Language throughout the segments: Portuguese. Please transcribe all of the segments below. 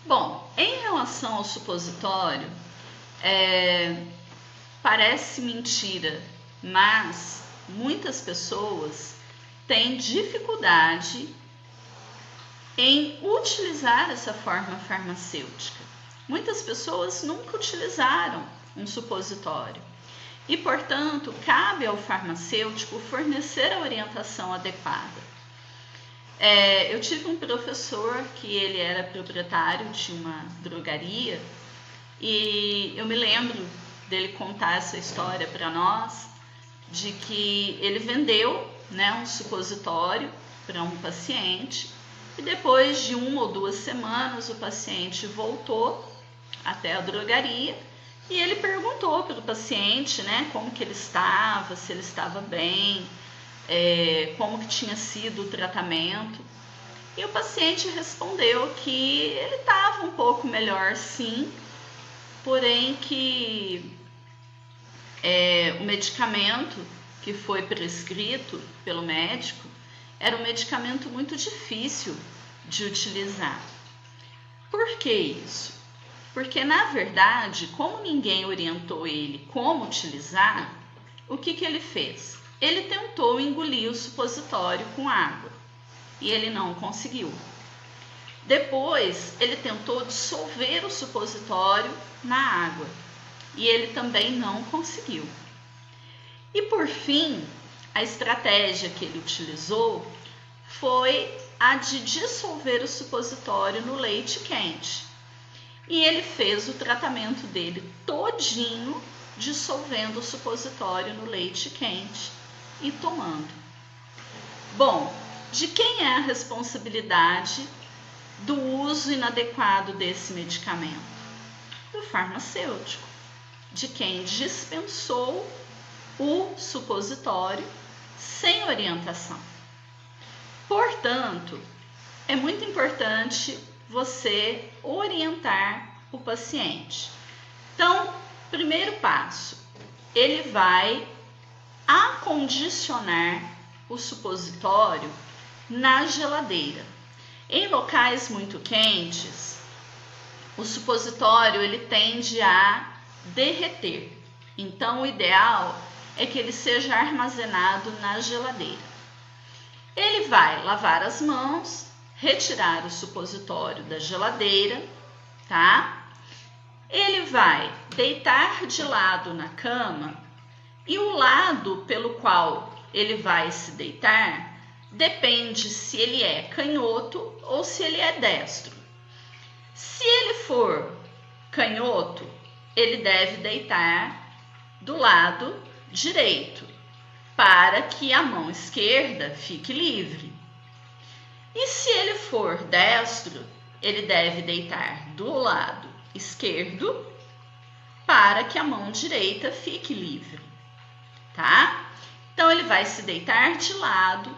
Bom, em relação ao supositório, parece mentira, mas muitas pessoas têm dificuldade em utilizar essa forma farmacêutica. Muitas pessoas nunca utilizaram um supositório e, portanto, cabe ao farmacêutico fornecer a orientação adequada. Eu tive um professor que ele era proprietário de uma drogaria e eu me lembro dele contar essa história para nós, de que ele vendeu, um supositório para um paciente e depois de 1 ou 2 semanas o paciente voltou até a drogaria e ele perguntou para o paciente, como que ele estava, se ele estava bem, como que tinha sido o tratamento. E o paciente respondeu que ele estava um pouco melhor, sim, porém que o medicamento que foi prescrito pelo médico era um medicamento muito difícil de utilizar. Por que isso? Porque, na verdade, como ninguém orientou ele como utilizar, o que ele fez? Ele tentou engolir o supositório com água e ele não conseguiu. Depois, ele tentou dissolver o supositório na água e ele também não conseguiu. E, por fim, a estratégia que ele utilizou foi a de dissolver o supositório no leite quente. E ele fez o tratamento dele todinho dissolvendo o supositório no leite quente e tomando. Bom, de quem é a responsabilidade do uso inadequado desse medicamento? Do farmacêutico, de quem dispensou o supositório sem orientação. Portanto, é muito importante você orientar o paciente. Então, primeiro passo, ele vai acondicionar o supositório na geladeira. Em locais muito quentes, o supositório ele tende a derreter. Então, o ideal é que ele seja armazenado na geladeira. Ele vai lavar as mãos, retirar o supositório da geladeira, tá? Ele vai deitar de lado na cama e o lado pelo qual ele vai se deitar depende se ele é canhoto ou se ele é destro. Se ele for canhoto, ele deve deitar do lado direito, para que a mão esquerda fique livre. E se ele for destro, ele deve deitar do lado esquerdo, para que a mão direita fique livre, tá? Então, ele vai se deitar de lado,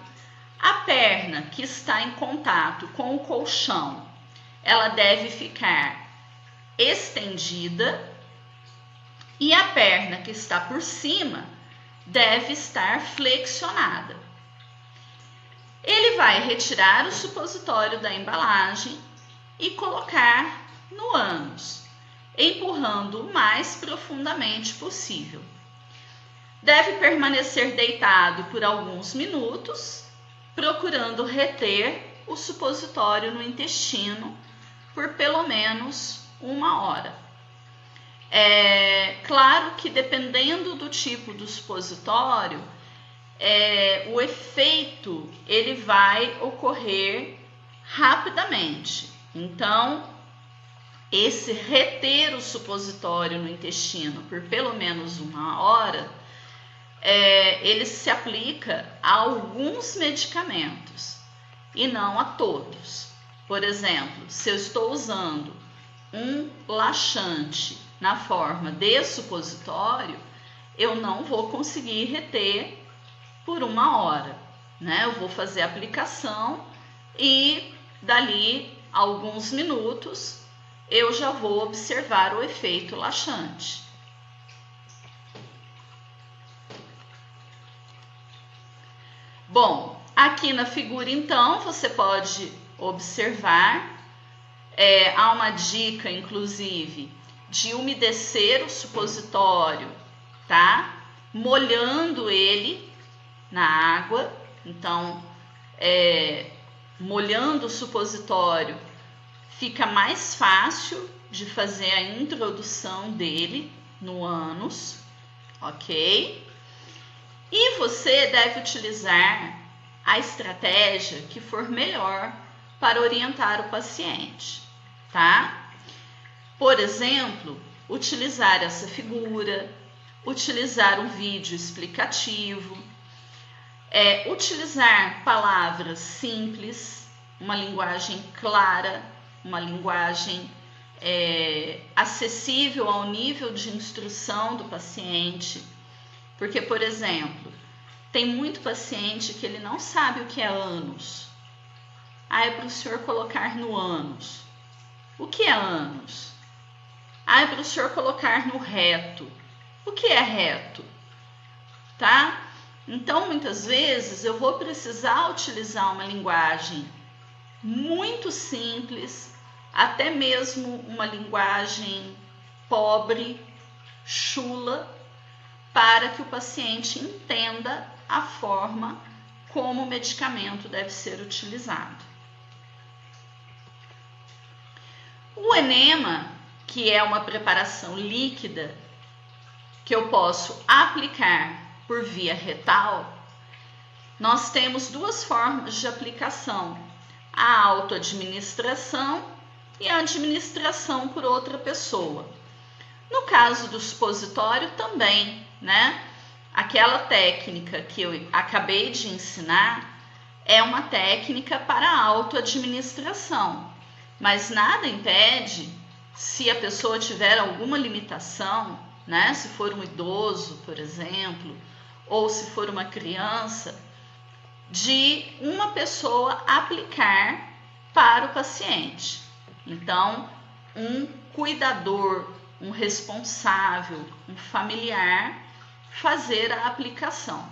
a perna que está em contato com o colchão, ela deve ficar estendida e a perna que está por cima deve estar flexionada. Ele vai retirar o supositório da embalagem e colocar no ânus, empurrando o mais profundamente possível. Deve permanecer deitado por alguns minutos, procurando reter o supositório no intestino por pelo menos 1 hora. Claro que dependendo do tipo do supositório, o efeito ele vai ocorrer rapidamente. Então, esse reter o supositório no intestino por pelo menos 1 hora, ele se aplica a alguns medicamentos e não a todos. Por exemplo, se eu estou usando um laxante na forma de supositório, eu não vou conseguir reter por 1 hora, Eu vou fazer a aplicação e dali a alguns minutos eu já vou observar o efeito laxante. Bom, aqui na figura então você pode observar Há uma dica, inclusive, de umedecer o supositório, tá? Molhando ele na água. Então, molhando o supositório fica mais fácil de fazer a introdução dele no ânus, ok? E você deve utilizar a estratégia que for melhor para orientar o paciente, tá? Por exemplo, utilizar essa figura, utilizar um vídeo explicativo, utilizar palavras simples, uma linguagem clara, uma linguagem acessível ao nível de instrução do paciente. Porque, por exemplo, tem muito paciente que ele não sabe o que é ânus. É para o senhor colocar no ânus. O que é ânus? É para o senhor colocar no reto. O que é reto? Tá? Então, muitas vezes, eu vou precisar utilizar uma linguagem muito simples, até mesmo uma linguagem pobre, chula, para que o paciente entenda a forma como o medicamento deve ser utilizado. O enema, que é uma preparação líquida que eu posso aplicar por via retal, nós temos duas formas de aplicação: a autoadministração e a administração por outra pessoa. No caso do supositório também, né? Aquela técnica que eu acabei de ensinar é uma técnica para autoadministração, mas nada impede, se a pessoa tiver alguma limitação, né? Se for um idoso, por exemplo, ou se for uma criança, de uma pessoa aplicar para o paciente. Então, um cuidador, um responsável, um familiar, fazer a aplicação.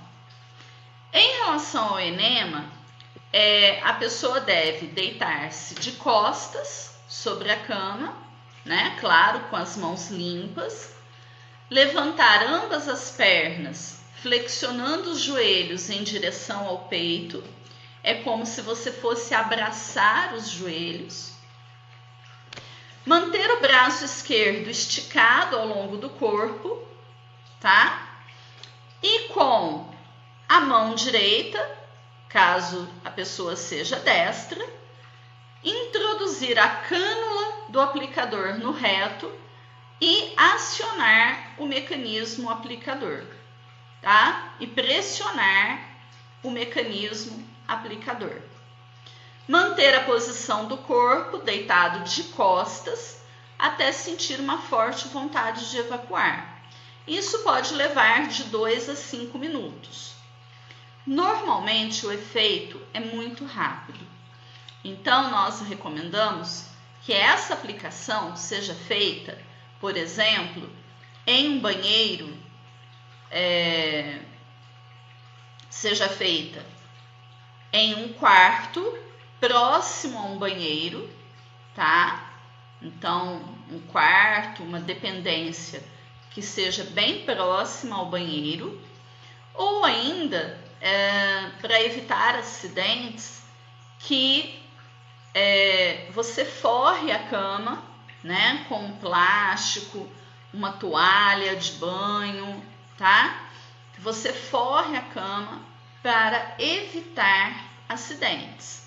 Em relação ao enema, a pessoa deve deitar-se de costas sobre a cama, né? Claro, com as mãos limpas, levantar ambas as pernas, flexionando os joelhos em direção ao peito. É como se você fosse abraçar os joelhos. Manter o braço esquerdo esticado ao longo do corpo, tá? E com a mão direita, caso a pessoa seja destra, introduzir a cânula do aplicador no reto e acionar o mecanismo aplicador, tá? E pressionar o mecanismo aplicador. Manter a posição do corpo deitado de costas até sentir uma forte vontade de evacuar. Isso pode levar de 2 a 5 minutos. Normalmente o efeito é muito rápido. Então nós recomendamos que essa aplicação seja feita, por exemplo, em um banheiro, seja feita em um quarto próximo a um banheiro, tá? Então, um quarto, uma dependência que seja bem próxima ao banheiro, ou ainda, para evitar acidentes, que você forre a cama, né, com um plástico, uma toalha de banho, tá? Você forre a cama para evitar acidentes,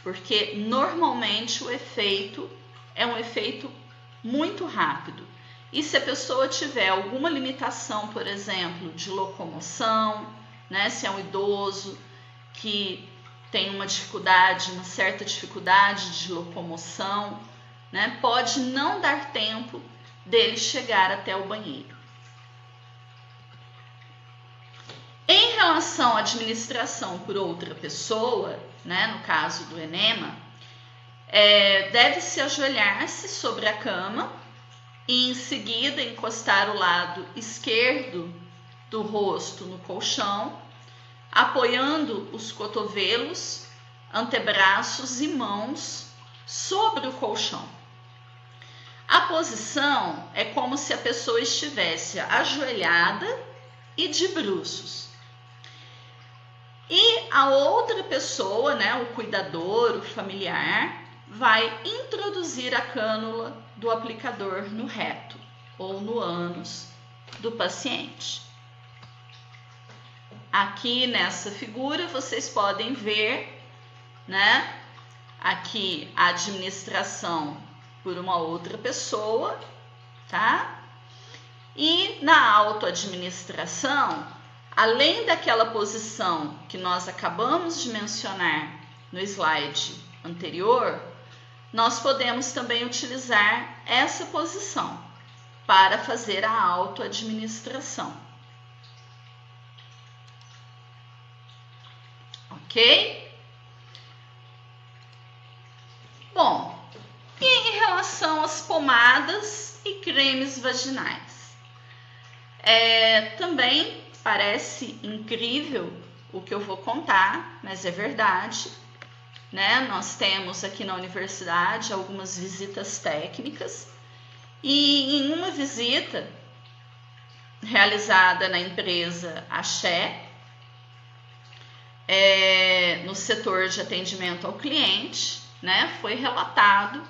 porque normalmente o efeito é um efeito muito rápido. E se a pessoa tiver alguma limitação, por exemplo, de locomoção, né, se é um idoso que tem uma certa dificuldade de locomoção, né, pode não dar tempo dele chegar até o banheiro. Em relação à administração por outra pessoa, né, no caso do enema, deve-se ajoelhar-se sobre a cama e em seguida encostar o lado esquerdo do rosto no colchão, apoiando os cotovelos, antebraços e mãos sobre o colchão. A posição é como se a pessoa estivesse ajoelhada e de bruços. E a outra pessoa, né, o cuidador, o familiar, vai introduzir a cânula do aplicador no reto ou no ânus do paciente. Aqui nessa figura vocês podem ver, né, aqui a administração por uma outra pessoa, tá? E na autoadministração, além daquela posição que nós acabamos de mencionar no slide anterior, nós podemos também utilizar essa posição para fazer a autoadministração. Ok? Bom, e em relação às pomadas e cremes vaginais? Também parece incrível o que eu vou contar, mas é verdade, né? Nós temos aqui na universidade algumas visitas técnicas e em uma visita realizada na empresa Axé, no setor de atendimento ao cliente, né, foi relatado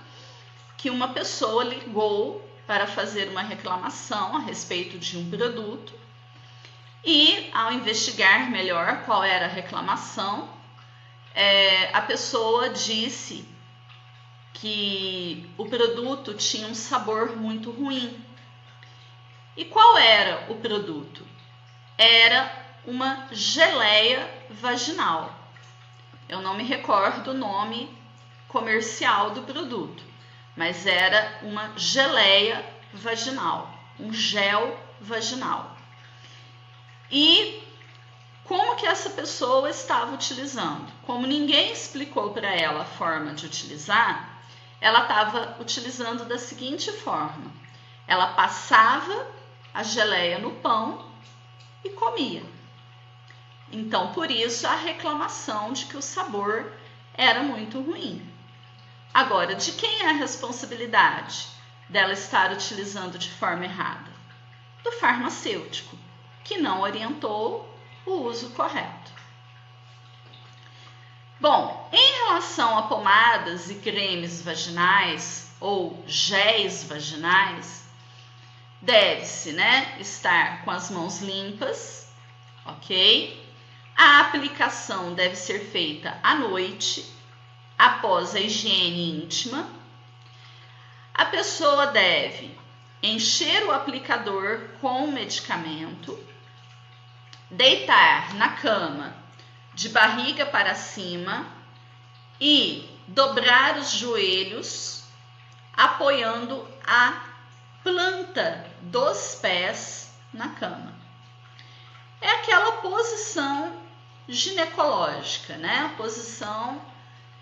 que uma pessoa ligou para fazer uma reclamação a respeito de um produto e, ao investigar melhor qual era a reclamação, a pessoa disse que o produto tinha um sabor muito ruim. E qual era o produto? Era uma geleia vaginal. Eu não me recordo o nome comercial do produto, mas era uma geleia vaginal, um gel vaginal. E como que essa pessoa estava utilizando? Como ninguém explicou para ela a forma de utilizar, ela estava utilizando da seguinte forma: ela passava a geleia no pão e comia. Então, por isso, a reclamação de que o sabor era muito ruim. Agora, de quem é a responsabilidade dela estar utilizando de forma errada? Do farmacêutico, que não orientou o uso correto. Bom, em relação a pomadas e cremes vaginais ou géis vaginais, deve-se, né, estar com as mãos limpas, ok? A aplicação deve ser feita à noite, após a higiene íntima. A pessoa deve encher o aplicador com o medicamento, deitar na cama de barriga para cima e dobrar os joelhos, apoiando a planta dos pés na cama. É aquela posição ginecológica, né? A posição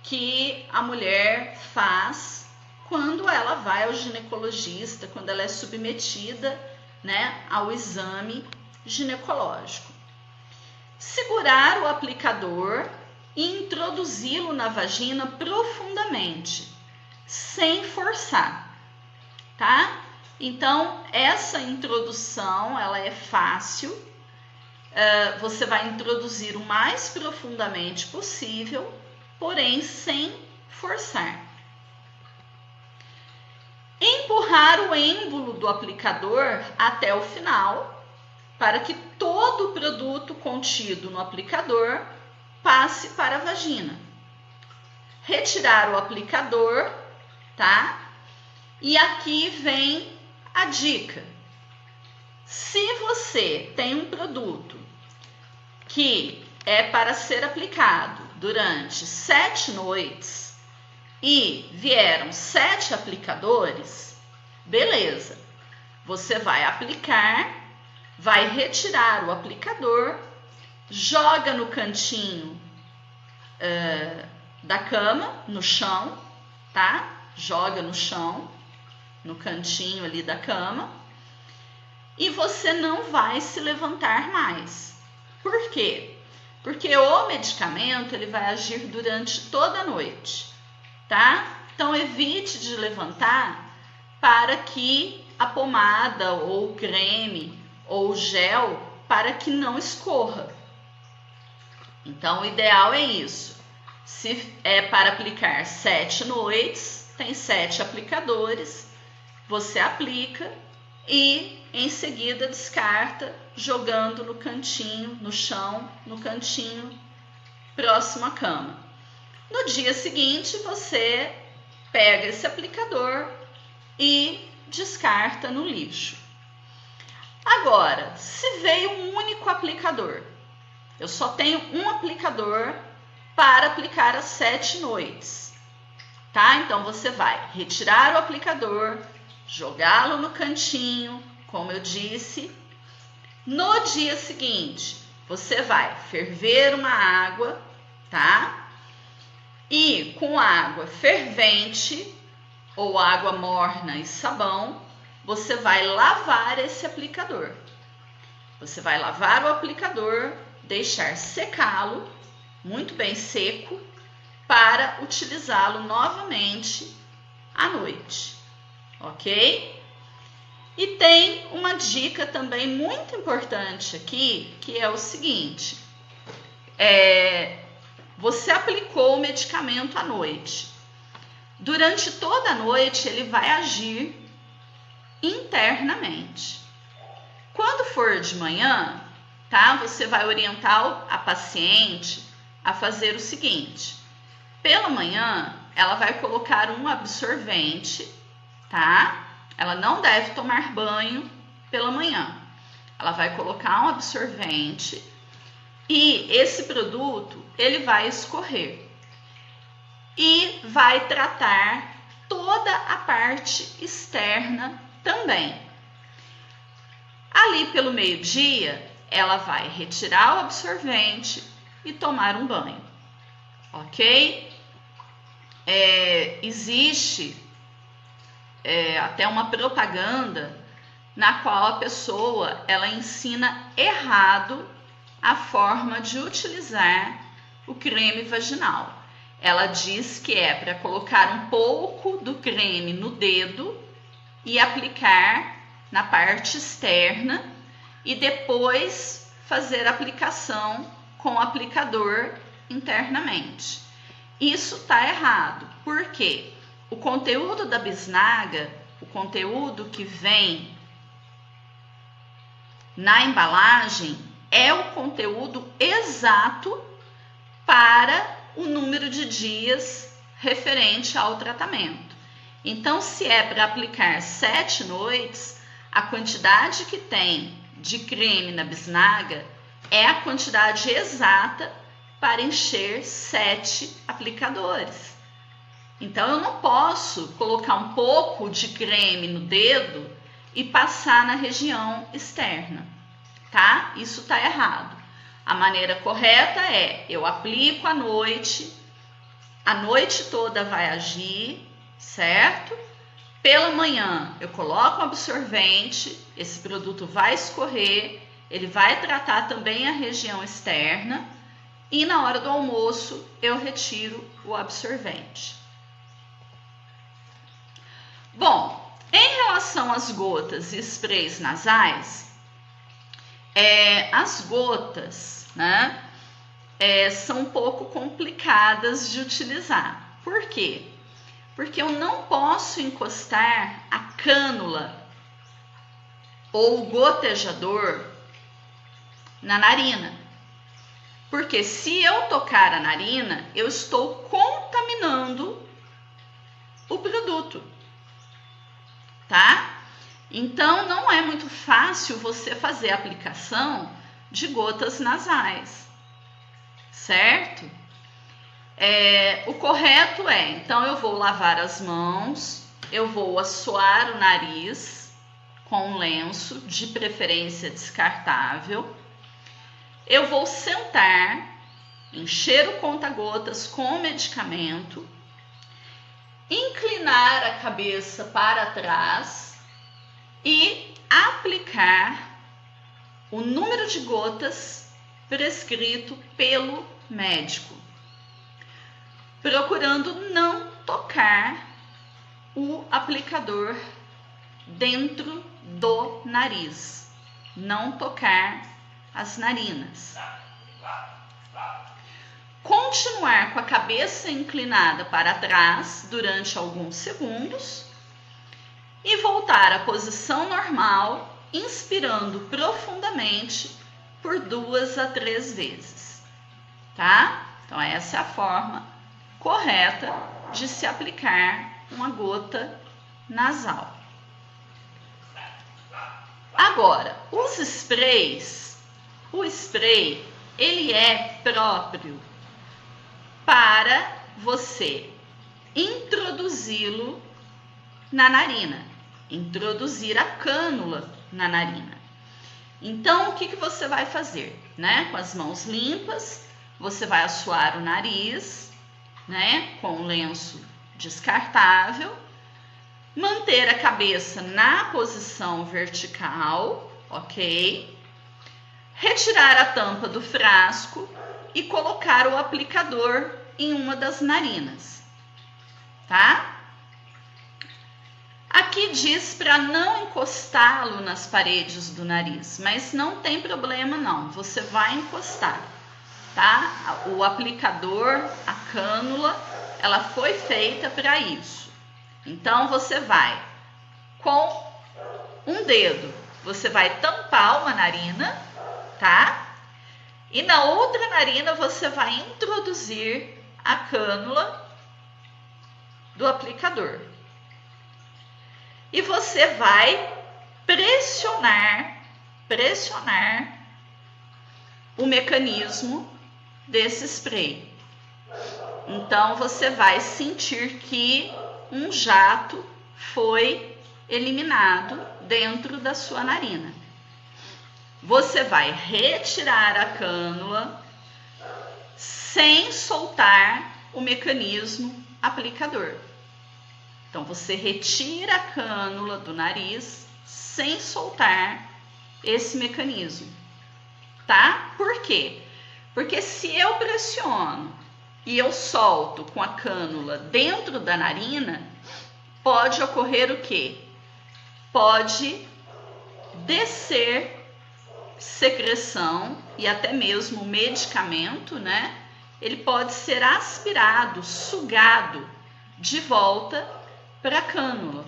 que a mulher faz quando ela vai ao ginecologista, quando ela é submetida, né, ao exame ginecológico. Segurar o aplicador e introduzi-lo na vagina profundamente, sem forçar, tá? Então, essa introdução, ela é fácil. Você vai introduzir o mais profundamente possível, porém sem forçar. Empurrar o êmbolo do aplicador até o final, para que todo o produto contido no aplicador passe para a vagina. Retirar o aplicador, tá? E aqui vem a dica. Se você tem um produto que é para ser aplicado durante 7 noites e vieram 7 aplicadores, beleza. Você vai aplicar, vai retirar o aplicador, joga no cantinho da cama, no chão, tá? Joga no chão, no cantinho ali da cama, e você não vai se levantar mais. Por quê? Porque o medicamento ele vai agir durante toda a noite, tá? Então, evite de levantar para que a pomada ou o creme ou o gel, para que não escorra. Então, o ideal é isso. Se é para aplicar 7 noites, tem 7 aplicadores, você aplica e em seguida descarta, jogando no cantinho, no chão, no cantinho próximo à cama. No dia seguinte, você pega esse aplicador e descarta no lixo. Agora, se veio um único aplicador, eu só tenho um aplicador para aplicar as 7 noites, tá? Então, você vai retirar o aplicador, jogá-lo no cantinho, como eu disse. No dia seguinte, você vai ferver uma água, tá? E com água fervente ou água morna e sabão, você vai lavar esse aplicador. Você vai lavar o aplicador, deixar secá-lo, muito bem seco, para utilizá-lo novamente à noite, ok? E tem uma dica também muito importante aqui, que é o seguinte: você aplicou o medicamento à noite. Durante toda a noite ele vai agir internamente. Quando for de manhã, tá? Você vai orientar a paciente a fazer o seguinte: pela manhã, ela vai colocar um absorvente, tá? Ela não deve tomar banho pela manhã. Ela vai colocar um absorvente e esse produto, ele vai escorrer e vai tratar toda a parte externa também. Ali pelo meio-dia, ela vai retirar o absorvente e tomar um banho, ok? Existe até uma propaganda na qual a pessoa ela ensina errado a forma de utilizar o creme vaginal. Ela diz que é para colocar um pouco do creme no dedo e aplicar na parte externa e depois fazer a aplicação com o aplicador internamente. Isso está errado. Por quê? O conteúdo da bisnaga, o conteúdo que vem na embalagem, é o conteúdo exato para o número de dias referente ao tratamento. Então, se é para aplicar 7 noites, a quantidade que tem de creme na bisnaga é a quantidade exata para encher 7 aplicadores. Então, eu não posso colocar um pouco de creme no dedo e passar na região externa, tá? Isso está errado. A maneira correta é, eu aplico à noite, a noite toda vai agir, certo? Pela manhã, eu coloco um absorvente, esse produto vai escorrer, ele vai tratar também a região externa e na hora do almoço, eu retiro o absorvente. Bom, em relação às gotas e sprays nasais, as gotas, né, são um pouco complicadas de utilizar. Por quê? Porque eu não posso encostar a cânula ou o gotejador na narina. Porque se eu tocar a narina, eu estou contaminando o produto, tá? Então, não é muito fácil você fazer a aplicação de gotas nasais, certo? O correto então eu vou lavar as mãos, eu vou assoar o nariz com um lenço, de preferência descartável. Eu vou sentar, encher o conta-gotas com o medicamento, inclinar a cabeça para trás e aplicar o número de gotas prescrito pelo médico, procurando não tocar o aplicador dentro do nariz, não tocar as narinas. Continuar com a cabeça inclinada para trás durante alguns segundos e voltar à posição normal, inspirando profundamente por 2 a 3 vezes, tá? Então essa é a forma correta de se aplicar uma gota nasal. Agora, os sprays, o spray, ele é próprio para você introduzi-lo na narina, introduzir a cânula na narina. Então, o que você vai fazer, né? Com as mãos limpas, você vai assoar o nariz, né? Com um lenço descartável, manter a cabeça na posição vertical, ok? Retirar a tampa do frasco e colocar o aplicador em uma das narinas, tá? Aqui diz para não encostá-lo nas paredes do nariz, mas não tem problema não, você vai encostar, tá? O aplicador, a cânula, ela foi feita para isso. Então, você vai, com um dedo, você vai tampar uma narina, tá? E na outra narina, você vai introduzir a cânula do aplicador. E você vai pressionar o mecanismo desse spray. Então, você vai sentir que um jato foi eliminado dentro da sua narina. Você vai retirar a cânula sem soltar o mecanismo aplicador. Então, você retira a cânula do nariz sem soltar esse mecanismo, tá? Por quê? Porque se eu pressiono e eu solto com a cânula dentro da narina, pode ocorrer o quê? Pode descer secreção e até mesmo medicamento, né? Ele pode ser aspirado, sugado de volta para a cânula.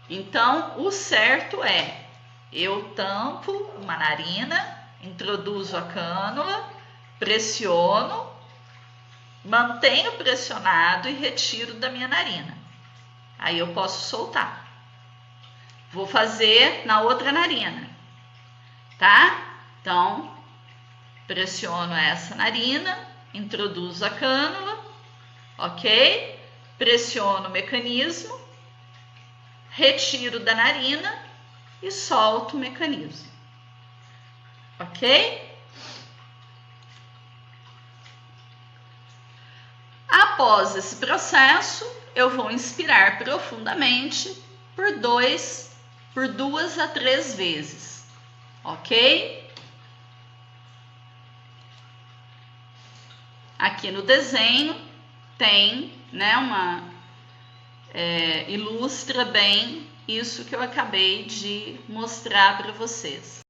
Então, o certo é, eu tampo uma narina, introduzo a cânula, pressiono, mantenho pressionado e retiro da minha narina. Aí eu posso soltar. Vou fazer na outra narina, tá? Então, pressiono essa narina, introduzo a cânula, ok? Pressiono o mecanismo, retiro da narina e solto o mecanismo, ok? Após esse processo, eu vou inspirar profundamente por 2 a 3 vezes, ok? Aqui no desenho tem, né, ilustra bem isso que eu acabei de mostrar para vocês.